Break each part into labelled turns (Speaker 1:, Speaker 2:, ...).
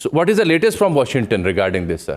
Speaker 1: So what is the latest from Washington regarding this, sir?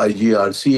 Speaker 2: IGRC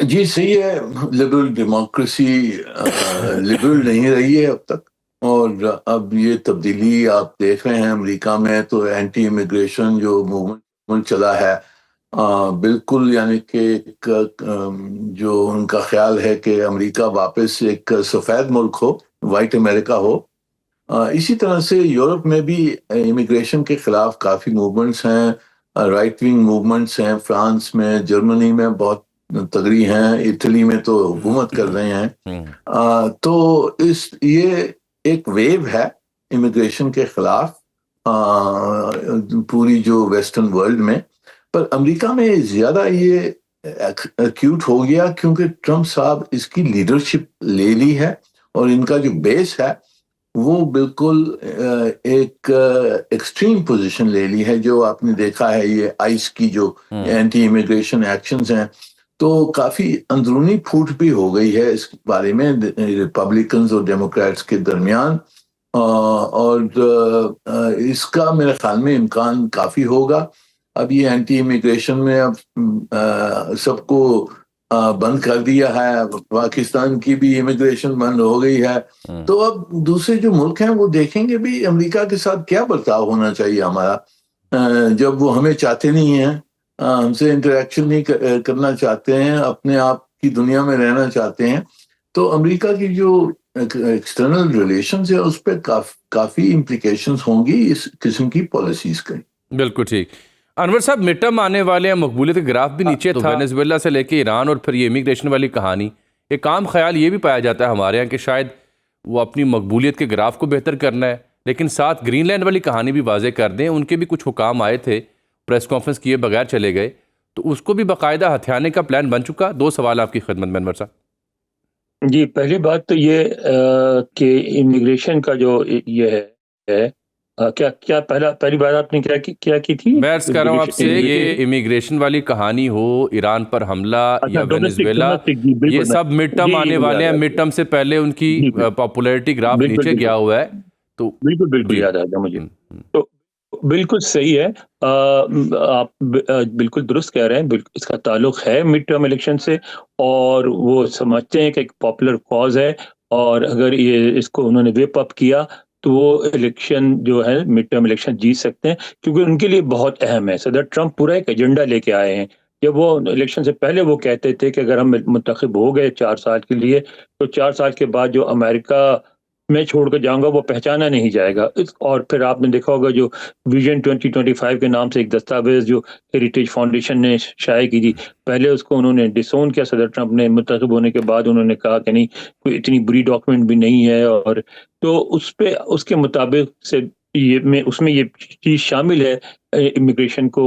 Speaker 2: جی صحیح ہے، liberal democracy liberal نہیں رہی ہے اب تک، اور اب یہ تبدیلی آپ دیکھ رہے ہیں امریکہ میں تو اینٹی امیگریشن جو موومنٹ چلا ہے، بالکل یعنی کہ ایک جو ان کا خیال ہے کہ امریکہ واپس ایک سفید ملک ہو، وائٹ امریکہ ہو، اسی طرح سے یورپ میں بھی امیگریشن کے خلاف کافی موومنٹس ہیں، رائٹ ونگ موومنٹس ہیں، فرانس میں، جرمنی میں بہت تگڑی ہیں، اٹلی میں تو حکومت کر رہے ہیں، تو یہ ایک ویو ہے امیگریشن کے خلاف پوری جو ویسٹرن ورلڈ میں، پر امریکہ میں زیادہ یہ ایکیوٹ ہو گیا کیونکہ ٹرمپ صاحب اس کی لیڈرشپ لے لی ہے، اور ان کا جو بیس ہے وہ بالکل ایک ایکسٹریم پوزیشن لے لی ہے، جو آپ نے دیکھا ہے یہ آئس کی جو اینٹی امیگریشن ایکشنز ہیں، تو کافی اندرونی پھوٹ بھی ہو گئی ہے اس بارے میں ریپبلکنز اور ڈیموکریٹس کے درمیان، اور اس کا میرے خیال میں امکان کافی ہوگا۔ اب یہ اینٹی امیگریشن میں اب سب کو بند کر دیا ہے، پاکستان کی بھی امیگریشن بند ہو گئی ہے، تو اب دوسرے جو ملک ہیں وہ دیکھیں گے بھی امریکہ کے ساتھ کیا برتاؤ ہونا چاہیے ہمارا، جب وہ ہمیں چاہتے نہیں ہیں، ہم سے انٹریکشن نہیں کرنا چاہتے ہیں، اپنے آپ کی دنیا میں رہنا چاہتے ہیں، تو امریکہ کی جو ایکسٹرنل ریلیشنز ہے اس پہ کافی امپلیکیشنز ہوں گی اس قسم کی پالیسیز کے۔
Speaker 1: بالکل ٹھیک۔ انور صاحب، مڈ ٹرم آنے والے ہیں، مقبولیت کا گراف بھی نیچے تھا، وینزویلا سے لے کے ایران اور پھر یہ امیگریشن والی کہانی، ایک عام خیال یہ بھی پایا جاتا ہے ہمارے یہاں کہ شاید وہ اپنی مقبولیت کے گراف کو بہتر کرنا ہے، لیکن ساتھ گرین لینڈ والی کہانی بھی واضح کر دیں، ان کے بھی کچھ حکام آئے تھے، پریس کانفرنس کیے بغیر چلے گئے، تو اس کو بھی باقاعدہ ہتھیانے کا پلان بن چکا۔ دو سوال آپ کی خدمت میں انور صاحب۔
Speaker 3: جی، پہلی بات تو یہ کہ امیگریشن کا جو یہ ہے کیا پہلی بات آپ نے کیا کی تھی؟
Speaker 1: میں عرض کر رہا ہوں آپ سے، یہ امیگریشن والی کہانی ہو، ایران پر حملہ یا وینزویلا، یہ سب مڈ ٹرم آنے والے ہیں، مڈ ٹرم سے پہلے ان کی پاپولیرٹی گراف نیچے گیا ہوا ہے، تو
Speaker 3: بالکل یاد آ گیا مجھے، تو بالکل صحیح ہے، آپ بالکل درست کہہ رہے ہیں، اس کا تعلق ہے مڈ ٹرم الیکشن سے، اور وہ سمجھتے ہیں کہ ایک پاپولر کاز ہے، اور اگر یہ اس کو انہوں نے ویپ اپ کیا تو وہ الیکشن جو ہے مڈ ٹرم الیکشن جیت سکتے ہیں، کیونکہ ان کے لیے بہت اہم ہے۔ صدر ٹرمپ پورا ایک ایجنڈا لے کے آئے ہیں، جب وہ الیکشن سے پہلے وہ کہتے تھے کہ اگر ہم منتخب ہو گئے 4 سال کے لیے تو 4 سال کے بعد جو امریکہ میں چھوڑ کر جاؤں گا وہ پہچانا نہیں جائے گا، اور پھر آپ نے دیکھا ہوگا جو ویژن 2025 کے نام سے ایک دستاویز جو ہیریٹیج فاؤنڈیشن نے شائع کی تھی، پہلے اس کو انہوں نے ڈسون کیا، صدر ٹرمپ نے منتخب ہونے کے بعد انہوں نے کہا کہ نہیں کوئی اتنی بری ڈاکیومنٹ بھی نہیں ہے، اور تو اس کے مطابق سے اس میں یہ چیز شامل ہے امیگریشن کو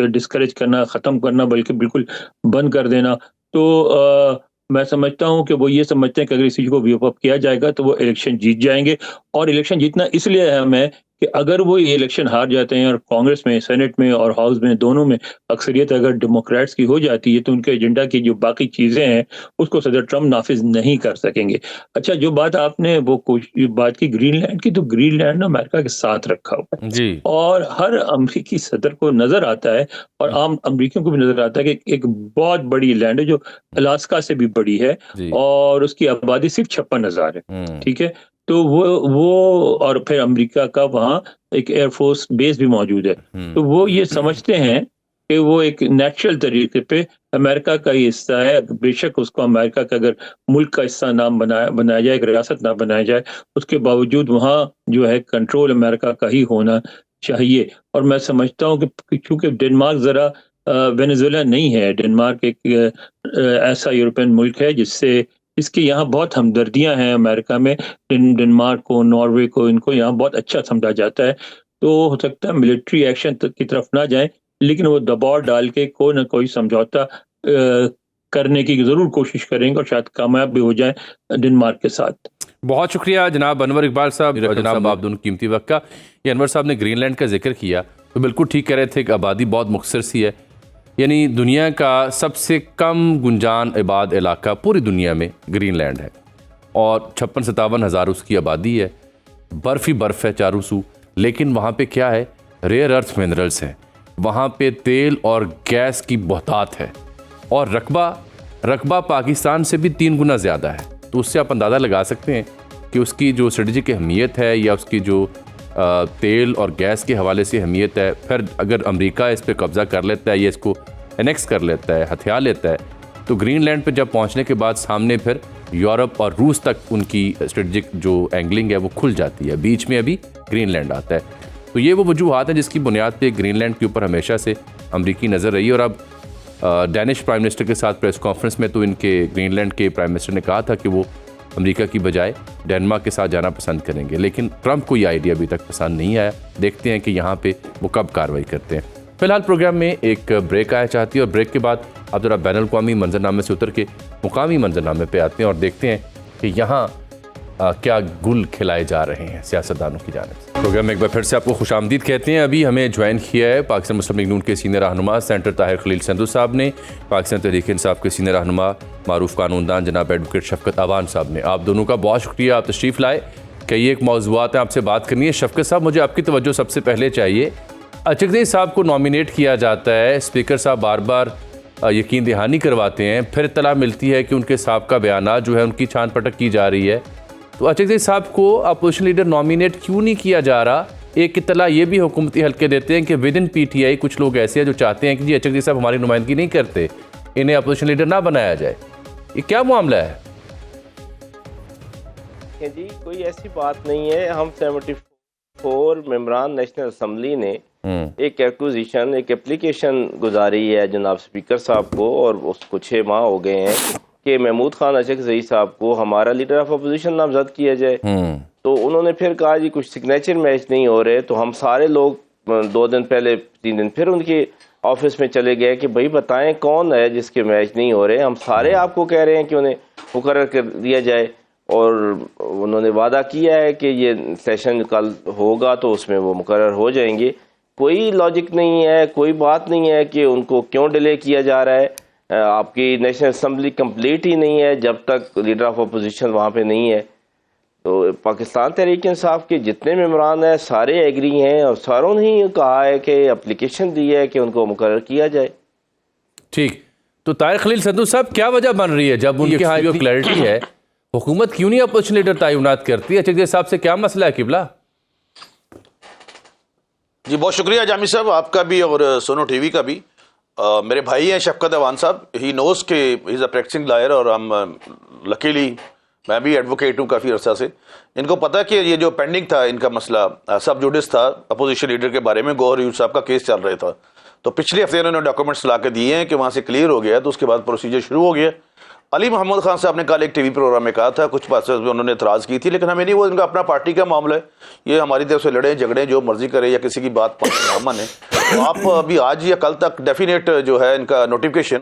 Speaker 3: ڈسکریج کرنا، ختم کرنا، بلکہ بالکل بند کر دینا۔ تو میں سمجھتا ہوں کہ وہ یہ سمجھتے ہیں کہ اگر اس چیز کو ویپ اپ کیا جائے گا تو وہ الیکشن جیت جائیں گے، اور الیکشن جیتنا اس لیے اہم ہے کہ اگر وہ یہ الیکشن ہار جاتے ہیں اور کانگریس میں، سینٹ میں اور ہاؤس میں دونوں میں اکثریت اگر ڈیموکریٹس کی ہو جاتی ہے تو ان کے ایجنڈا کی جو باقی چیزیں ہیں اس کو صدر ٹرمپ نافذ نہیں کر سکیں گے۔ اچھا، جو بات آپ نے وہ بات کی گرین لینڈ کی، تو گرین لینڈ نا امریکہ کے ساتھ رکھا ہوا ہے
Speaker 1: جی،
Speaker 3: اور ہر امریکی صدر کو نظر آتا ہے اور عام امریکیوں کو بھی نظر آتا ہے کہ ایک بہت بڑی لینڈ ہے جو الاسکا سے بھی بڑی ہے، اور اس کی آبادی صرف 56,000 ہے، ٹھیک ہے، تو وہ اور پھر امریکہ کا وہاں ایک ایئر فورس بیس بھی موجود ہے، تو وہ یہ سمجھتے ہیں کہ وہ ایک نیچرل طریقے پہ امریکہ کا ہی حصہ ہے، بے شک اس کو امریکہ کا اگر ملک کا حصہ نہ بنایا جائے، ایک ریاست نہ بنایا جائے، اس کے باوجود وہاں جو ہے کنٹرول امریکہ کا ہی ہونا چاہیے۔ اور میں سمجھتا ہوں کہ چونکہ ڈنمارک ذرا وینزویلا نہیں ہے، ڈنمارک ایک ایسا یورپین ملک ہے جس کے یہاں بہت ہمدردیاں ہیں امریکہ میں، ڈنمارک کو، ناروے کو، ان کو یہاں بہت اچھا سمجھا جاتا ہے، تو ہو سکتا ہے ملٹری ایکشن کی طرف نہ جائیں، لیکن وہ دباؤ ڈال کے کوئی نہ کوئی سمجھوتا کرنے کی ضرور کوشش کریں گے اور شاید کامیاب بھی ہو جائیں ڈنمارک کے ساتھ۔
Speaker 1: بہت شکریہ جناب انور اقبال صاحب اور جناب آپ دونوں قیمتی وقت کا۔ یہ انور صاحب نے گرین لینڈ کا ذکر کیا تو بالکل ٹھیک کہہ رہے تھے کہ آبادی بہت مختصر سی ہے، یعنی دنیا کا سب سے کم گنجان آباد علاقہ پوری دنیا میں گرین لینڈ ہے، اور 56-57 ہزار اس کی آبادی ہے، برف ہی برف ہے چاروں سو، لیکن وہاں پہ کیا ہے، ریئر ارتھ منرلز ہیں، وہاں پہ تیل اور گیس کی بہتات ہے، اور رقبہ رقبہ پاکستان سے بھی 3 گنا زیادہ ہے. تو اس سے آپ اندازہ لگا سکتے ہیں کہ اس کی جو اسٹریٹجک اہمیت ہے یا اس کی جو تیل اور گیس کے حوالے سے اہمیت ہے. پھر اگر امریکہ اس پہ قبضہ کر لیتا ہے یا اس کو انیکس کر لیتا ہے, ہتھیار لیتا ہے, تو گرین لینڈ پہ جب پہنچنے کے بعد سامنے پھر یورپ اور روس تک ان کی اسٹریٹجک جو اینگلنگ ہے وہ کھل جاتی ہے. بیچ میں ابھی گرین لینڈ آتا ہے. تو یہ وہ وجوہات ہیں جس کی بنیاد پہ گرین لینڈ کے اوپر ہمیشہ سے امریکی نظر رہی. اور اب ڈینش پرائم منسٹر کے ساتھ پریس کانفرنس میں تو ان کے گرین لینڈ کے پرائم منسٹر نے کہا تھا کہ وہ امریکہ کی بجائے ڈینمارک کے ساتھ جانا پسند کریں گے, لیکن ٹرمپ کو یہ آئیڈیا ابھی تک پسند نہیں آیا. دیکھتے ہیں کہ یہاں پہ وہ کب کارروائی کرتے ہیں. فی الحال پروگرام میں ایک بریک آیا چاہتی ہے اور بریک کے بعد اب ذرا بین الاقوامی منظرنامے سے اتر کے مقامی منظرنامے پہ آتے ہیں اور دیکھتے ہیں کہ یہاں کیا گل کھلائے جا رہے ہیں سیاستدانوں کی جانب سے. پروگرام میں ایک بار پھر سے آپ کو خوش آمدید کہتے ہیں. ابھی ہمیں جوائن کیا ہے پاکستان مسلم لیگ نون کے سینئر رہنما سینٹر طاہر خلیل سندھو صاحب نے, پاکستان تحریک انصاف کے سینئر رہنما معروف قانون دان جناب ایڈوکیٹ شفقت اوان صاحب نے. آپ دونوں کا بہت شکریہ, آپ تشریف لائے. کئی ایک موضوعات ہیں آپ سے بات کرنی ہے. شفقت صاحب, مجھے آپ کی توجہ سب سے پہلے چاہیے. اچکزئی صاحب کو نامینیٹ کیا جاتا ہے, اسپیکر صاحب بار بار یقین دہانی کرواتے ہیں, پھر اطلاع ملتی ہے کہ ان کے سابقہ بیانات جو ہے ان کی چھان پٹک کی جا رہی ہے. تو اچکزئی صاحب کو اپوزیشن لیڈر نامینیٹ کیوں نہیں کیا جا رہا؟ ایک اطلاع یہ بھی حکومتی حلقے دیتے ہیں کہ with in P T I کچھ لوگ ایسے ہیں جو چاہتے ہیں کہ جی اچکزئی صاحب ہماری نمائندگی نہیں کرتے, انہیں اپوزیشن لیڈر نہ بنایا جائے. یہ کیا معاملہ ہے؟
Speaker 4: جی کوئی ایسی بات نہیں ہے. ہم 74 ممبران نیشنل اسمبلی نے ایک ایکوزیشن, ایک اپلیکیشن گزاری ہے جناب اسپیکر صاحب کو, اور اس کو 6 ماہ ہو گئے ہیں کہ محمود خان اچکزئی صاحب کو ہمارا لیڈر آف اپوزیشن نامزد کیا جائے. تو انہوں نے پھر کہا جی کچھ سگنیچر میچ نہیں ہو رہے. تو ہم سارے لوگ 2 دن پہلے 3 دن پھر ان کے آفس میں چلے گئے کہ بھائی بتائیں کون ہے جس کے میچ نہیں ہو رہے. ہم سارے آپ کو کہہ رہے ہیں کہ انہیں مقرر کر دیا جائے, اور انہوں نے وعدہ کیا ہے کہ یہ سیشن کل ہوگا تو اس میں وہ مقرر ہو جائیں گے. کوئی لاجک نہیں ہے, کوئی بات نہیں ہے کہ ان کو کیوں ڈیلے کیا جا رہا ہے. آپ کی نیشنل اسمبلی کمپلیٹ ہی نہیں ہے جب تک لیڈر آف اپوزیشن وہاں پہ نہیں ہے. تو پاکستان تحریک انصاف کے جتنے ممبران ہیں سارے ایگری ہیں, اور ساروں نے ہی کہا ہے کہ اپلیکیشن دی ہے کہ ان کو مقرر کیا جائے.
Speaker 1: ٹھیک, تو طاہر خلیل سندھو صاحب کیا وجہ بن رہی ہے جب ان کے ہاں جو کلیئرٹی ہے حکومت کیوں نہیں اپوزیشن لیڈر تعینات کرتی؟ اچکزئی صاحب سے کیا مسئلہ ہے قبلہ؟
Speaker 5: جی بہت شکریہ جامی صاحب آپ کا بھی اور سونو ٹی وی کا بھی. میرے بھائی ہیں شفقت اوان صاحب, ہی نوز کہ ہی از اے پریکٹسنگ لائر, اور ہم لکیلی میں بھی ایڈوکیٹ ہوں کافی عرصہ سے. ان کو پتہ کہ یہ جو پینڈنگ تھا ان کا مسئلہ سب جوڈس تھا اپوزیشن لیڈر کے بارے میں, گوہر یوسف صاحب کا کیس چل رہا تھا. تو پچھلے ہفتے انہوں نے ڈاکومنٹس لا کے دیے ہیں کہ وہاں سے کلیئر ہو گیا, تو اس کے بعد پروسیجر شروع ہو گیا. علی محمد خان صاحب نے کل ایک ٹی وی پروگرام میں کہا تھا, کچھ باتیں انہوں نے اعتراض کی تھی, لیکن ہمیں نہیں, وہ ان کا اپنا پارٹی کا معاملہ ہے, یہ ہماری طرف سے لڑیں جھگڑیں جو مرضی کرے یا کسی کی بات پر امن ہے. تو آپ ابھی آج یا کل تک ڈیفینیٹ جو ہے ان کا نوٹیفیکیشن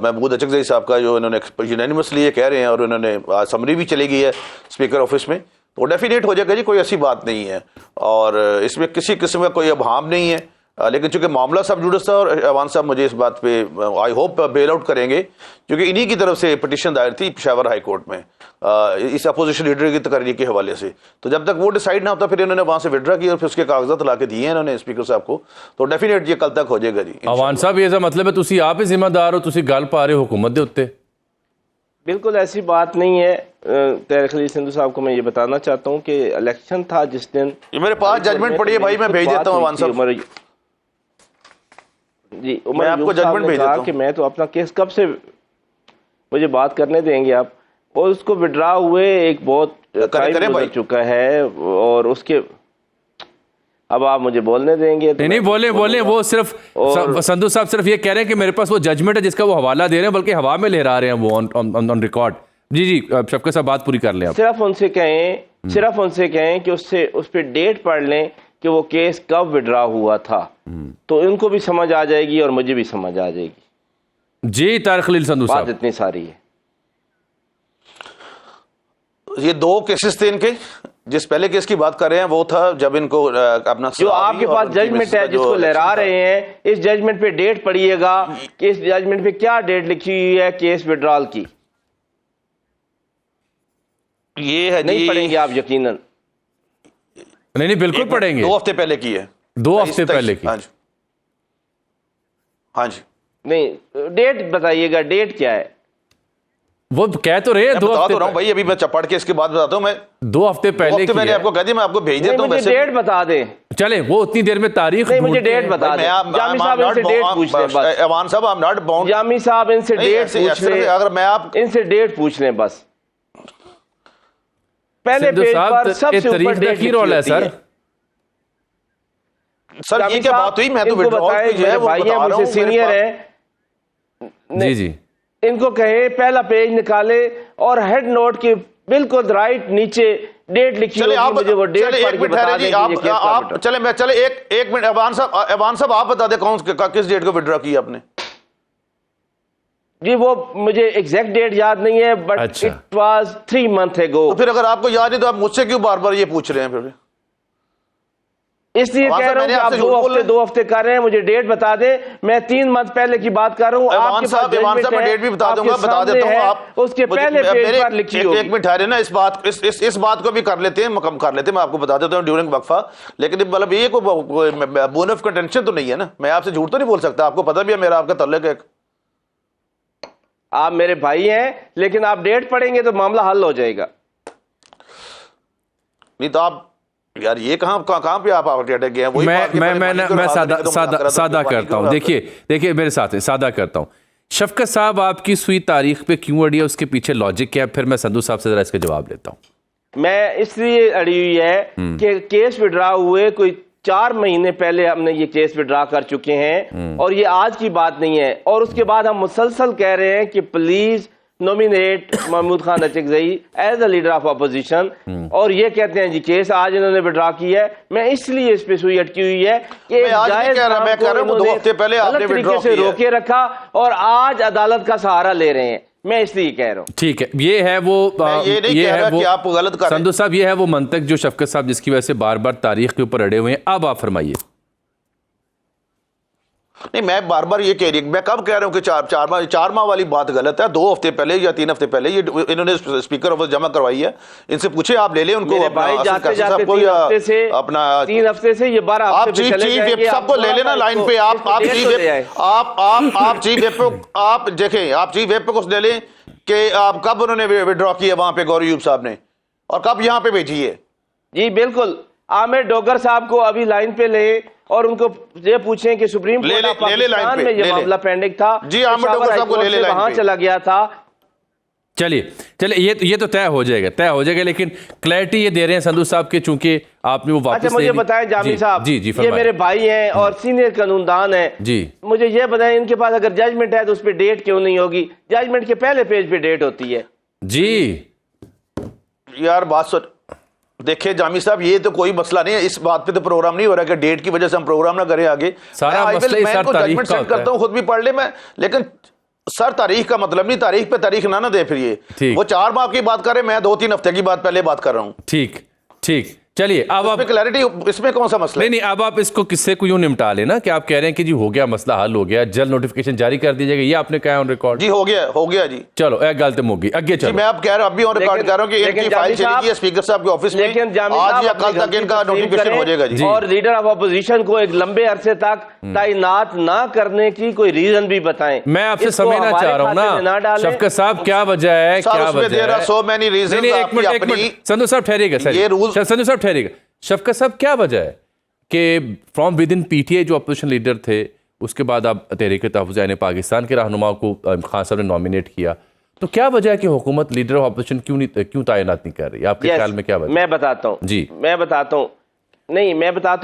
Speaker 5: محمود اچکزئی صاحب کا جو انہوں نے یونینیمسلی یہ کہہ رہے ہیں, اور انہوں نے سمری بھی چلی گئی ہے اسپیکر آفس میں, تو ڈیفینیٹ ہو جائے گا. جی کوئی ایسی بات نہیں ہے, اور اس میں کسی قسم کا کوئی ابہام نہیں ہے. لیکن چونکہ معاملہ سب جوڈس تھا, اور اوان صاحب مجھے اس بات پہ آئی ہوپ بیل آؤٹ کریں گے, کیونکہ انہی کی طرف سے پٹیشن دائر تھی پشاور ہائی کورٹ میں اس اپوزیشن لیڈر کی تقرری کے حوالے سے. تو جب تک وہ ڈیسائیڈ نہ ہوتا پھر انہوں نے وہاں سے وڈرا کیا, اور پھر اس کے کاغذات لا کے دیے ہیں انہوں نے اسپیکر صاحب کو. تو ڈیفینیٹ یہ کل تک ہو جائے گا. جی
Speaker 1: اوان صاحب یہ مطلب ہے تسی آپ ہی ذمہ دار ہو, تسی گل پا رہے ہو حکومت دے اوتے؟
Speaker 4: بالکل ایسی بات نہیں ہے. طاہر خلیل سندھو صاحب کو میں یہ بتانا چاہتا ہوں کہ الیکشن تھا جس دن,
Speaker 5: یہ میرے پاس ججمنٹ پڑی ہے بھائی, میں بھیج دیتا ہوں اوان صاحب.
Speaker 4: جی میں آپ کو ججمنٹ بھیج دیتا ہوں کہ میں تو اپنا کیس کب سے, مجھے بات کرنے دیں گے آپ. اور اس کو وڈرا ہوئے ایک بہت ٹائم گزر چکا ہے, اور اس کے اب آپ مجھے بولنے دیں گے؟
Speaker 1: نہیں بولیں, وہ صرف سندھو صاحب صرف یہ کہہ رہے ہیں کہ میرے پاس وہ ججمنٹ ہے جس کا وہ حوالہ دے رہے ہیں, بلکہ ہوا میں لہرا رہے ہیں وہ آن ریکارڈ. جی شفقت صاحب بات پوری کر لیں.
Speaker 4: صرف ان سے کہیں کہ اس پہ ڈیٹ پڑھ لیں کہ وہ کیس کب وڈرا ہوا تھا, تو ان کو بھی سمجھ آ جائے گی اور مجھے بھی سمجھ آ جائے گی.
Speaker 1: جی طاہر خلیل سندھو صاحب,
Speaker 4: بات اتنی ساری ہے.
Speaker 5: یہ 2 کیسز تھے ان کے. جس پہلے کیس کی بات کر رہے ہیں وہ تھا جب ان کو اپنا
Speaker 4: جو آپ کے پاس ججمنٹ ہے جس کو لہرا رہے ہیں, اس ججمنٹ پہ ڈیٹ پڑھیے گا کہ اس ججمنٹ پہ کیا ڈیٹ لکھی ہوئی ہے کیس وڈرال کی.
Speaker 5: یہ ہے
Speaker 4: نہیں پڑھیں گے آپ یقیناً؟
Speaker 1: نہیں بالکل پڑھیں گے.
Speaker 5: 2 ہفتے پہلے کی ہے,
Speaker 1: 2 ہفتے پہلے کی.
Speaker 5: ہاں جی
Speaker 4: نہیں ڈیٹ بتائیے گا, ڈیٹ کیا ہے؟
Speaker 1: وہ کہہ تو رہے ہیں 2
Speaker 5: بتا
Speaker 1: ہفتے
Speaker 5: تو رہا ہوں بھائی, ابھی میں پڑھ کے اس کے بعد بتاتا ہوں. میں
Speaker 1: 2 ہفتے پہلے
Speaker 5: میں نے آپ کو کہہ دیا, میں آپ کو بھیج دیتا ہوں.
Speaker 4: مجھے ڈیٹ بتا دیں.
Speaker 1: چلے وہ اتنی دیر میں تاریخ
Speaker 4: نہیں, مجھے ڈیٹ بتا دیں. جامی صاحب ان سے ڈیٹ پوچھ لیں بس.
Speaker 5: ایوان صاحب I'm not bound.
Speaker 4: جامی صاحب ان سے ڈیٹ پوچھ لیں.
Speaker 5: اگر میں آپ
Speaker 4: ان سے ڈیٹ پوچھ لیں بس. پہلے پیج پر سب سے اوپر ڈیٹ لکھی ہوتی ہے.
Speaker 5: سر یہ کیا بات ہوئی؟ میں تو وڈرال جو ہے وہ بتا رہا ہوں.
Speaker 4: مجھ سے سینئر ہیں.
Speaker 1: جی جی,
Speaker 4: ان کو کہیں پہلا پیج نکالے اور ہیڈ نوٹ کے بالکل رائٹ نیچے ڈیٹ لکھی ہوگی, مجھے وہ ڈیٹ پڑھ کے بتا دیں.
Speaker 5: چلے ایک منٹ. ایوان صاحب آپ بتا دیں کس ڈیٹ کو وڈرا کیا آپ نے؟
Speaker 4: جی وہ مجھے ایگزیکٹ ڈیٹ یاد نہیں ہے, but it was 3 months ago.
Speaker 5: تو پھر اگر آپ کو یاد نہیں تو آپ مجھ سے کیوں بار بار یہ پوچھ رہے ہیں پھر؟
Speaker 4: اس لیے کہہ رہا ہوں کہ آپ 2 ہفتے کر رہے ہیں, مجھے ڈیٹ بتا دیں. میں 3 month پہلے کی بات کر رہا ہوں. آپ کے پاس
Speaker 5: ڈیٹ بھی بتا دوں گا, بتا دیتا ہوں. آپ
Speaker 4: اس کے پہلے پیج پر لکھی ہوگی.
Speaker 5: ایک منٹ ٹھہرے نا, اس بات کو بھی کر لیتے ہیں, مکمل کر لیتے ہیں. میں آپ کو بتا دیتا ہوں ڈیورنگ وقفہ. لیکن مطلب یہ کوئی بون آف کنٹینشن تو نہیں ہے نا, میں آپ سے جھوٹ تو نہیں بول سکتا. آپ کو پتہ بھی ہے میرا آپ کا تعلق ہے.
Speaker 4: آپ میرے بھائی ہیں, لیکن آپ ڈیٹ پڑھیں گے تو معاملہ حل ہو جائے گا.
Speaker 5: نہیں تو آپ یار یہ کہاں پہ آپ اٹک گئے ہیں؟
Speaker 1: میں سادہ کرتا ہوں. دیکھیے میرے ساتھ سادہ کرتا ہوں. شفقت صاحب آپ کی سوئی تاریخ پہ کیوں اڑی ہے, اس کے پیچھے لاجک کیا ہے؟ پھر میں سندھو صاحب سے ذرا اس کا جواب لیتا ہوں.
Speaker 4: میں اس لیے اڑی ہوئی ہے کہ کیس وڈرا ہوئے کوئی 4 مہینے پہلے ہم نے یہ کیس وڈرا کر چکے ہیں, اور یہ آج کی بات نہیں ہے. اور اس کے بعد ہم مسلسل کہہ رہے ہیں کہ please nominate Mahmood Khan Achakzai as a leader of opposition, اور یہ کہتے ہیں جی کیس آج انہوں نے وڈرا کی ہے. میں اس لیے اس پہ سوئی اٹکی ہوئی ہے کہ جائز غلط طریقے سے روکے رکھا اور آج عدالت کا سہارا لے رہے ہیں. میں اس لیے کہہ رہا ہوں.
Speaker 1: ٹھیک ہے, یہ ہے وہ سندھو صاحب, یہ ہے وہ منطق جو شفقت صاحب جس کی وجہ سے بار بار تاریخ کے اوپر اڑے ہوئے ہیں. اب آپ فرمائیے.
Speaker 5: نہیں میں بار بار یہ کہہ رہی ہوں, میں کب کہہ رہا ہوں کہ 4 ماہ والی بات غلط ہے. 2 ہفتے پہلے یا 3 ہفتے پہلے یہ انہوں نے اسپیکر آفس جمع کروائی ہے. ان سے پوچھے, آپ لے لیں ان کو
Speaker 4: جاتے 3 ہفتے سے یہ 12
Speaker 5: آپ چیف وپ صاحب کو لے لینا لائن پہ. آپ چیف وپ آپ دیکھیں, آپ چیف وپ کو لے لیں کہ آپ کب انہوں نے وڈرا کیا وہاں پہ گوری ایوب صاحب نے, اور کب یہاں پہ بھیجی ہے.
Speaker 4: جی بالکل, عامر ڈوگر صاحب کو ابھی لائن پہ لیں اور ان کو یہ پوچھیں کہ سپریم کورٹ آف پاکستان میں یہ معاملہ پینڈنگ تھا.
Speaker 5: جی عامر ڈوگر صاحب کو لے لیں,
Speaker 4: وہاں چلا گیا تھا.
Speaker 1: چلیے یہ تو طے ہو جائے گا, لیکن کلیئرٹی یہ دے رہے ہیں سندھو صاحب کے, چونکہ آپ نے وہ واپس.
Speaker 4: اچھا مجھے بتائیں جامی صاحب, یہ میرے بھائی ہیں اور سینئر قانون ہیں, مجھے یہ بتائیں ان کے پاس اگر ججمنٹ ہے تو اس پہ ڈیٹ کیوں نہیں ہوگی؟ ججمنٹ کے پہلے پیج پہ ڈیٹ ہوتی ہے.
Speaker 1: جی
Speaker 5: یار بات سن, دیکھیں جامی صاحب یہ تو کوئی مسئلہ نہیں ہے, اس بات پہ تو پروگرام نہیں ہو رہا کہ ڈیٹ کی وجہ سے ہم پروگرام نہ کریں آگے. میں کو ججمنٹ سینڈ کرتا ہوں, خود بھی پڑھ لے میں, لیکن سر تاریخ کا مطلب نہیں, تاریخ پہ تاریخ نہ دے. پھر یہ وہ 4 ماہ کی بات کرے, میں 2-3 ہفتے کی بات پہلے بات کر رہا ہوں. ٹھیک چلیے, اب آپ کلیئرٹی, اس میں کون سا مسئلہ ہے؟
Speaker 1: نہیں اب آپ اس کو قصے کو یوں نمٹا لینا کہ آپ کہہ رہے ہیں کہ جی ہو گیا مسئلہ حل ہو گیا, جلد نوٹیفیکیشن جاری کر دی جائے گا, یہ آپ نے کہا آن ریکارڈ.
Speaker 5: جی ہو گیا جی.
Speaker 1: چلو ایک گل تو موگی اگے چلو.
Speaker 5: میں آپ کہہ رہا ہوں, اب بھی آن ریکارڈ کر رہا ہوں کہ ان کی فائل چلی گئی ہے اسپیکر صاحب کے آفس میں, آج یا کل تک ان کا نوٹیفیکیشن ہو جائے گا. جی
Speaker 4: اور لیڈر آف اپوزیشن کو ایک لمبے عرصے تک تعینات نہ کرنے کی کوئی ریزن بھی بتائیں.
Speaker 1: میں آپ سے سمجھنا چاہ رہا ہوں نا شفقت صاحب, کیا وجہ ہے, کیا وجہ ہے.
Speaker 5: سو مینی ریزنز آپ کی اپنی.
Speaker 1: سندھو صاحب ٹھہرے گا, سندھو صاحب ٹھہرے گا. شفقت صاحب کیا وجہ ہے کہ from with in P T I جو اپوزیشن لیڈر تھے, اس کے بعد آپ تحریک تحفظ عین پاکستان کے رہنما کو خان صاحب نے نامینیٹ کیا, تو کیا وجہ ہے کہ حکومت لیڈر آف اپوزیشن کیوں تعینات نہیں کر رہی؟ آپ کے خیال میں کیا وجہ؟
Speaker 4: میں بتاتا ہوں.
Speaker 1: جی
Speaker 4: میں بتاتا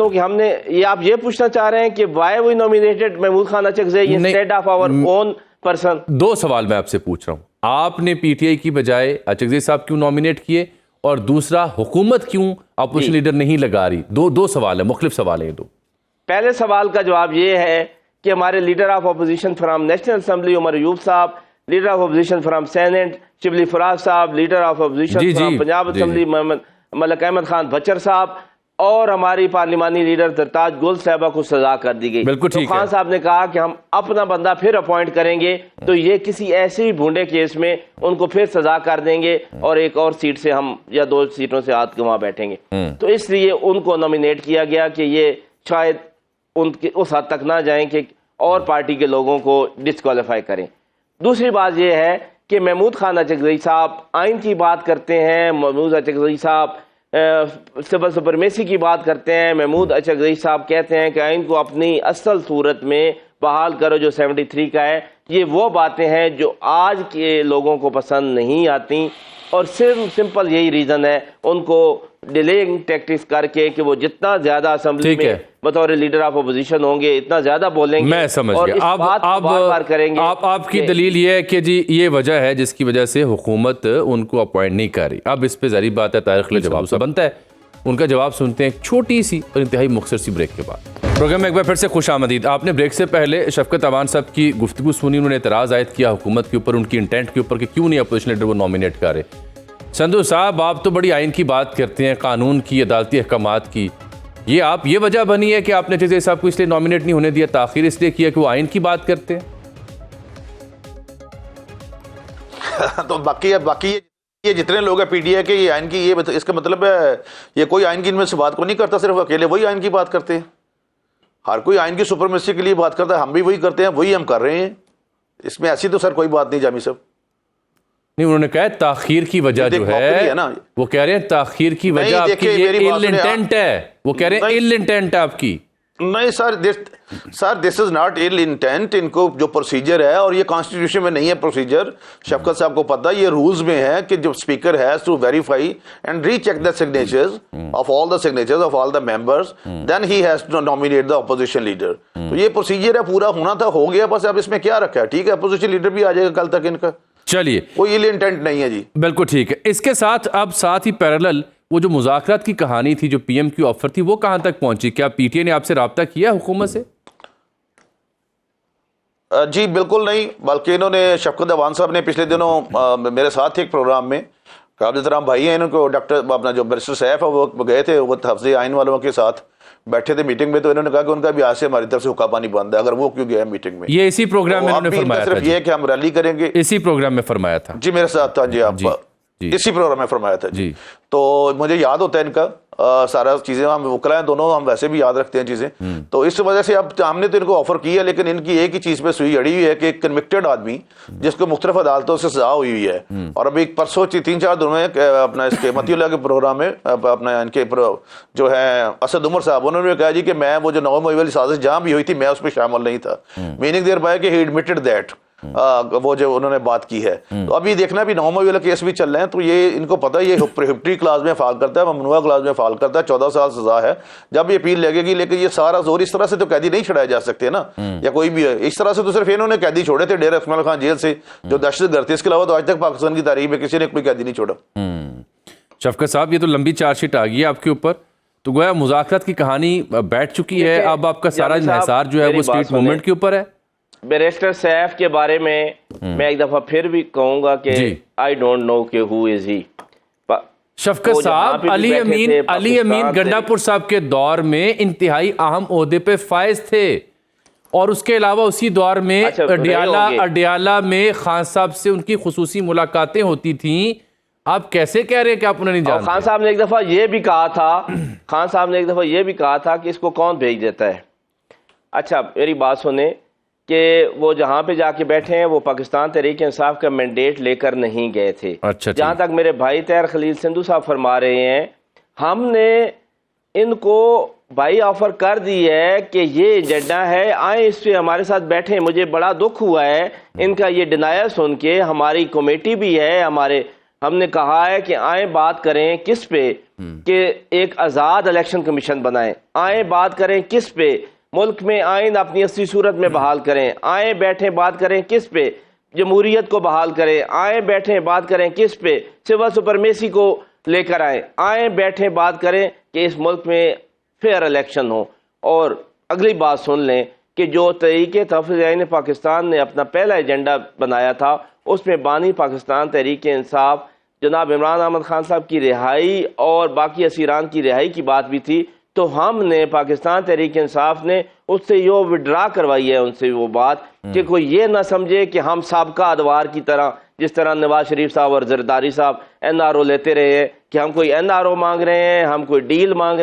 Speaker 4: ہوں کہ ہم نے یہ, آپ یہ پوچھنا چاہ رہے ہیں کہ why we nominated Mahmood Khan Achakzai instead of our own person. 2
Speaker 1: سوال میں آپ سے پوچھ رہا ہوں, آپ نے پی ٹی آئی کی بجائے اچکزئی صاحب کیوں نامینیٹ کیے, اور دوسرا حکومت کیوں اپوزیشن لیڈر نہیں لگا رہی؟ دو سوال ہیں, مختلف سوال ہیں یہ 2.
Speaker 4: پہلے سوال کا جواب یہ ہے کہ ہمارے leader of opposition from National Assembly Umar Ayub صاحب, leader of opposition from Senate Shibli Faraz صاحب, leader of opposition from Punjab Assembly Malik Ahmad Khan Bachar صاحب, اور ہماری پارلیمانی لیڈر ترتاج گل صاحبہ کو سزا کر دی گئی.
Speaker 1: بالکل ٹھیک ہے.
Speaker 4: خان صاحب نے کہا کہ ہم اپنا بندہ پھر اپوائنٹ کریں گے, تو یہ کسی ایسے ہی بھونڈے کیس میں ان کو پھر سزا کر دیں گے, اور ایک اور سیٹ سے ہم یا 2 سیٹوں سے ہاتھ گنوا بیٹھیں گے. تو اس لیے ان کو نامینیٹ کیا گیا کہ یہ شاید ان کے اس حد تک نہ جائیں کہ, اور پارٹی کے لوگوں کو ڈسکوالیفائی کریں. دوسری بات یہ ہے کہ محمود خان اچکزئی صاحب آئین کی بات کرتے ہیں, محمود اچکزئی صاحب سول سپرمیسی کی بات کرتے ہیں. محمود اچکزئی صاحب کہتے ہیں کہ آئین کو اپنی اصل صورت میں بحال کرو جو 73 کا ہے. یہ وہ باتیں ہیں جو آج کے لوگوں کو پسند نہیں آتی, اور صرف سمپل یہی ریزن ہے ان کو ڈیلینگ ٹیکٹکس کر کے کہ وہ جتنا زیادہ اسمبلی میں بطور لیڈر آف اپوزیشن ہوں گے اتنا زیادہ بولیں گے.
Speaker 1: میں سمجھ گیا. آپ کی دلیل یہ ہے کہ جی یہ وجہ ہے جس کی وجہ سے حکومت ان کو اپوائنٹ نہیں کر رہی. اب اس پہ ظاہری بات ہے طارق خلیل جواب سے بنتا ہے, ان کا جواب سنتے ہیں ایک چھوٹی سی اور انتہائی مختصر سی بریک کے بعد. پروگرام میں ایک بار پھر سے خوش آمدید. آپ نے بریک سے پہلے شفقت عوان صاحب کی گفتگو سنی, انہوں نے اعتراض عائد کیا حکومت کے اوپر, ان کی انٹینٹ کے اوپر کہ کیوں نہیں اپوزیشن لیڈر وہ نامینیٹ کر رہے. سندھو صاحب آپ تو بڑی آئین کی بات کرتے ہیں, قانون کی, عدالتی احکامات کی, یہ وجہ بنی ہے کہ آپ نے اچکزئی صاحب کو اس لیے نامینیٹ نہیں ہونے دیا, تاخیر اس لیے کیا کہ وہ آئین کی بات کرتے ہیں؟
Speaker 5: تو باقی یہ جتنے لوگ ہیں پی ٹی آئی کے, یہ آئین کی, یہ اس کا مطلب ہے یہ کوئی آئین کی ان میں سے بات کو نہیں کرتا, صرف اکیلے وہی آئین کی بات کرتے ہیں. ہر کوئی آئین کی سپرمیسی کے لیے بات کرتا ہے, ہم بھی وہی کرتے ہیں, وہی ہم کر رہے ہیں. اس میں ایسی تو سر کوئی بات نہیں جامی صاحب.
Speaker 1: نہیں, انہوں نے کہا تاخیر کی وجہ جو ہے وہ کہہ رہے ہیں تاخیر کی وجہ آپ کی یہ ایل انٹینٹ ہے, وہ کہہ رہے ہیں ایل انٹینٹ ہے آپ کی.
Speaker 5: نہیں سر دس از ناٹ ایل انٹینٹ. ان کو جو پروسیجر ہے, اور یہ کانسٹیٹیوشن میں نہیں ہے پروسیجر, شفقت صاحب کو پتہ, یہ رولز میں ہے کہ جو speaker has to verify and recheck the signatures of all the signatures of all the members, then he has to nominate the opposition leader. تو یہ پروسیجر ہے, پورا ہونا تھا, ہو گیا بس. اب اس میں کیا رکھا ہے, ٹھیک ہے اپوزیشن لیڈر بھی آ جائے گا کل تک ان کا.
Speaker 1: چلیے
Speaker 5: کوئی ایل انٹینٹ نہیں ہے جی.
Speaker 1: بالکل ٹھیک ہے. اس کے ساتھ اب ساتھ ہی پیرالل وہ جو مذاکرات کی کہانی تھی, جو پی ایم کی آفر تھی, وہ کہاں تک پہنچی؟ کیا پی ٹی آئی نے آپ سے رابطہ کیا حکومت سے؟
Speaker 5: جی بالکل نہیں, بلکہ انہوں نے شفقت عوان صاحب نے پچھلے دنوں میرے ساتھ تھے ایک پروگرام میں, قابل احترام بھائی ہیں, ان کو ڈاکٹر اپنا جو بیرسٹر سیف ہے وہ گئے تھے, وہ حفظ آئین والوں کے ساتھ بیٹھے تھے میٹنگ میں, تو انہوں نے کہا کہ ان کا بھی آج سے ہماری طرف سے حکا پانی بند ہے, اگر وہ کیوں گئے میٹنگ میں.
Speaker 1: یہ اسی پروگرام میں انہوں نے فرمایا تھا,
Speaker 5: صرف یہ کہ ہم ریلی کریں گے,
Speaker 1: اسی پروگرام میں فرمایا تھا
Speaker 5: جی میرے ساتھ تھا جی, آپ اسی پروگرام میں فرمایا تھا جی. تو مجھے یاد ہوتا ہے ان کا سارا چیزیں, ہم وکلا ہیں دونوں, ہم ویسے بھی یاد رکھتے ہیں چیزیں. تو اس وجہ سے اب ہم نے تو ان کو آفر کیا, لیکن ان کی ایک ہی چیز پہ سوئی اڑی ہوئی ہے کہ ایک کنوکٹڈ آدمی جس کو مختلف عدالتوں سے سزا ہوئی ہوئی ہے, اور ابھی پرسوں 3-4 دنوں میں اپنا اس کے متی اللہ کے پروگرام میں اپنا ان کے جو ہے اسد عمر صاحب, انہوں نے کہا جی کہ میں وہ جو 9 مئی والی سازش جہاں بھی ہوئی تھی میں اس پہ شامل نہیں تھا. میننگ دیر بائی کہ ہی ایڈمٹڈ دیٹ, وہ جو انہوں نے بات کی ہے. تو ابھی دیکھنا بھی 9 مئی والا کیس بھی چل رہے ہیں, تو یہ ان کو پتہ ہے یہ پروہیبٹری کلاز میں فال کرتا ہے, ممنوعہ کلاز میں فال کرتا ہے, 14 سال سزا ہے جب یہ اپیل لگے گی. لیکن یہ سارا زور اس طرح سے تو قیدی نہیں چھڑائے جا سکتے نا, یا کوئی بھی ہے اس طرح سے, تو صرف انہوں نے قیدی چھوڑے تھے ڈیر اسماعیل خان جیل سے جو دہشت گرد تھے, اس کے علاوہ تو آج تک پاکستان کی تاریخ میں کسی نے کوئی قیدی نہیں چھوڑا.
Speaker 1: شفقت صاحب یہ تو لمبی چارج شیٹ آ گئی ہے آپ کے اوپر, تو گویا مذاکرات کی کہانی بیٹھ چکی ہے, اب آپ کا سارا انحصار جو ہے وہ اسٹریٹ موومنٹ کے اوپر ہے.
Speaker 4: بیرسٹر سیف کے بارے میں میں ایک دفعہ پھر بھی کہوں گا کہ آئی ڈونٹ نو کہ ہو از ہی.
Speaker 1: شفقت صاحب علی امین گنڈا پور صاحب کے دور میں انتہائی اہم عہدے پہ فائز تھے, اور اس کے علاوہ اسی دور میں اڈیالہ میں خان صاحب سے ان کی خصوصی ملاقاتیں ہوتی تھیں. آپ کیسے کہہ رہے ہیں کہ آپ انہیں نہیں جانتے؟
Speaker 4: خان صاحب نے ایک دفعہ یہ بھی کہا تھا کہ اس کو کون بھیج دیتا ہے. اچھا میری بات سنیں کہ وہ جہاں پہ جا کے بیٹھے ہیں وہ پاکستان تحریک انصاف کا مینڈیٹ لے کر نہیں گئے تھے. جہاں تک میرے بھائی طاہر خلیل سندھو صاحب فرما رہے ہیں, ہم نے ان کو بھائی آفر کر دی ہے کہ یہ ایجنڈا ہے, آئیں اس پہ ہمارے ساتھ بیٹھیں. مجھے بڑا دکھ ہوا ہے ان کا یہ ڈینائر سن کے. ہماری کمیٹی بھی ہے, ہم نے کہا ہے کہ آئیں بات کریں کس پہ, کہ ایک آزاد الیکشن کمیشن بنائیں. آئیں بات کریں کس پہ, ملک میں آئین اپنی اصلی صورت میں بحال کریں. آئیں بیٹھیں بات کریں کس پہ, جمہوریت کو بحال کریں. آئیں بیٹھیں بات کریں کس پہ, سول سپرمیسی کو لے کر آئیں. آئیں بیٹھیں بات کریں کہ اس ملک میں فیئر الیکشن ہو. اور اگلی بات سن لیں کہ جو تحریک تحفظ آئین پاکستان نے اپنا پہلا ایجنڈا بنایا تھا, اس میں بانی پاکستان تحریک انصاف جناب عمران احمد خان صاحب کی رہائی اور باقی اسیران کی رہائی کی بات بھی تھی. تو ہم نے پاکستان تحریک انصاف نے اس سے یہ وڈرا کروائی ہے ان سے وہ بات, کہ کوئی یہ نہ سمجھے کہ ہم سابقہ ادوار کی طرح, جس طرح نواز شریف صاحب اور زرداری صاحب این آر او لیتے رہے ہیں, کہ ہم کوئی این آر او مانگ رہے ہیں, ہم کوئی ڈیل مانگ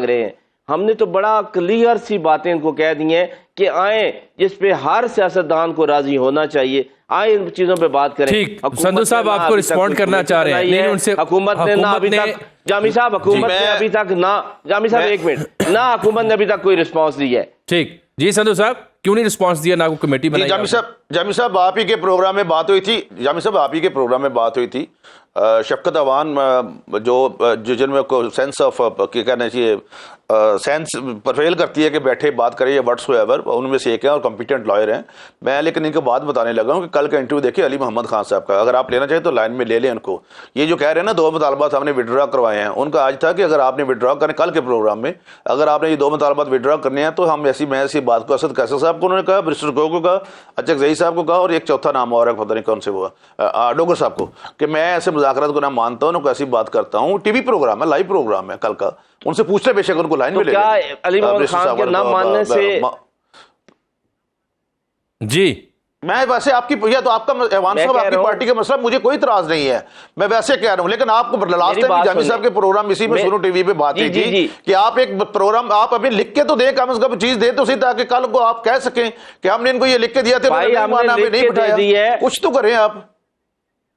Speaker 4: رہے ہیں. ہم نے تو بڑا کلیئر سی باتیں ان کو کہہ دی ہیں کہ آئیں جس پہ ہر سیاستدان کو راضی ہونا چاہیے, آئیں ان چیزوں پہ بات کریں.
Speaker 1: ٹھیک, سندھو صاحب آپ کو رسپونڈ کرنا چاہ رہے ہیں, نہیں ان سے
Speaker 4: حکومت نے نہ ابھی تک, جامی صاحب حکومت نے ابھی تک نہ, جامی صاحب ایک منٹ, نہ حکومت نے ابھی تک کوئی رسپانس دی ہے.
Speaker 1: ٹھیک جی سندھو صاحب, کیوں نہیں رسپانس دیا, نہ کوئی کمیٹی بنائی؟
Speaker 5: جامی صاحب آپ ہی کے پروگرام میں بات ہوئی تھی, جامی صاحب آپ ہی کے پروگرام میں بات ہوئی تھی, شفقت عوان جو جن میں کو سینس آف کیا کہنا چاہیے سینس پرفیل کرتی ہے کہ بیٹھے بات کریں یا وٹس ایور, ان میں سے ایک ہیں اور کمپیٹنٹ لائر ہیں. میں لیکن ان کو بات بتانے لگا ہوں کہ کل کا انٹرویو دیکھیں علی محمد خان صاحب کا, اگر آپ لینا چاہیں تو لائن میں لے لیں ان کو. یہ جو کہہ رہے ہیں نا 2 مطالبات ہم نے وڈرا کروائے ہیں, ان کا آج تھا کہ اگر آپ نے وڈرا کرنے, کل کے پروگرام میں اگر آپ نے یہ 2 مطالبات وڈرا کرنے ہیں تو ہم میں ایسی بات کو اسد قیصر صاحب کو انہوں نے کہا, برسٹر کو کہا, اچک زئی صاحب کو کہا, اور ایک چوتھا نام اور ہے پتہ نہیں کون سے وہ ڈوگر صاحب کو, کہ میں ایسے مذاکرات کو نہ مانتا ہوں نہ ایسی بات کرتا ہوں. ٹی وی پروگرام ہے, لائیو پروگرام ہے کل کا, ان سے پوچھتے بے شک ان کو لائن میں لے لیں.
Speaker 4: کیا علی محمد خان کے نہ ماننے سے
Speaker 1: جی
Speaker 5: میں ویسے آپ کی, یا تو آپ کا ایوان صاحب آپ کی پارٹی کا مسئلہ, مجھے کوئی اعتراض نہیں ہے, میں ویسے کہہ رہا ہوں, لیکن آپ کو لاسٹ ٹائم جامی صاحب کے پروگرام اسی میں سنو ٹی وی پہ بات ہوئی تھی کہ آپ ایک پروگرام آپ ابھی لکھ کے تو دیں, کم از کم چیز دیں تو صحیح, تاکہ کل کو آپ کہہ سکیں کہ ہم نے ان کو یہ لکھ کے دیا تھا, نہیں بٹھایا, کچھ تو کریں آپ.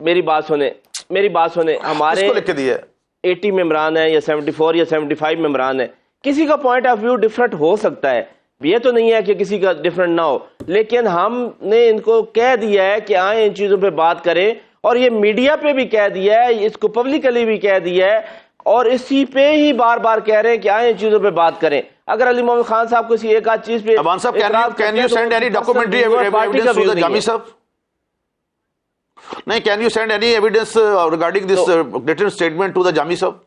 Speaker 4: میری بات سنیں, ہمارے
Speaker 5: لکھ کے دیا
Speaker 4: 80 ممبران ہیں یا 74 یا 75 ممبران ہیں, کسی کا پوائنٹ آف ویو ڈفرنٹ ہو سکتا ہے, یہ تو نہیں ہے کہ کسی کا ڈفرنٹ نہ ہو, لیکن ہم نے ان کو کہہ دیا ہے کہ آئیں ان چیزوں پہ بات کریں, اور یہ میڈیا پہ بھی کہہ دیا ہے, اس کو پبلکلی بھی کہہ دیا ہے, اور اسی پہ ہی بار بار کہہ رہے ہیں کہ آئیں ان چیزوں پہ بات کریں. اگر علی محمد خان صاحب کو کسی ایک آدھ چیز پہ
Speaker 5: عوان صاحب can you send any documentary evidence to the Jami صاحب, نہیں can you send any evidence regarding this written statement to the Jami صاحب؟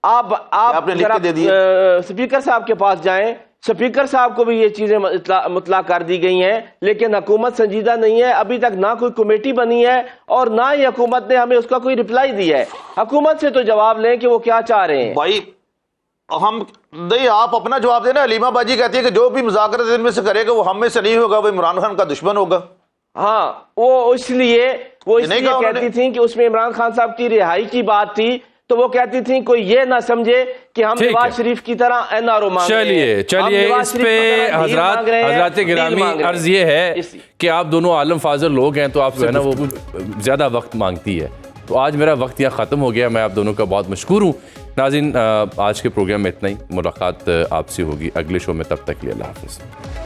Speaker 4: آپ سپیکر صاحب کے پاس جائیں, سپیکر صاحب کو بھی یہ چیزیں مطلع کر دی گئی ہیں, لیکن حکومت سنجیدہ نہیں ہے. ابھی تک نہ کوئی کمیٹی بنی ہے اور نہ ہی حکومت نے ہمیں اس کا کوئی رپلائی دیا ہے. حکومت سے تو جواب لیں کہ وہ کیا چاہ رہے ہیں.
Speaker 5: بھائی ہم نہیں, آپ اپنا جواب دینا. علیمہ باجی کہتی ہے کہ جو بھی مذاکرات ان میں سے کرے گا وہ ہم میں سے نہیں ہوگا, وہ عمران خان کا دشمن ہوگا.
Speaker 4: ہاں, وہ اس لیے کہتی تھیں کہ اس میں عمران خان صاحب کی رہائی کی بات تھی, تو وہ کہتی تھیں کوئی یہ نہ سمجھے کہ ہم نواز شریف کی طرح این آر او مانگ رہے ہیں.
Speaker 1: چلیے اس پہ حضرات گرامی عرض یہ ہے کہ آپ دونوں عالم فاضل لوگ ہیں, تو آپ جو ہے نا وہ زیادہ وقت مانگتی ہے. تو آج میرا وقت یہاں ختم ہو گیا, میں آپ دونوں کا بہت مشکور ہوں. ناظرین آج کے پروگرام میں اتنا ہی, ملاقات آپ سے ہوگی اگلے شو میں, تب تک کے لیے اللہ حافظ.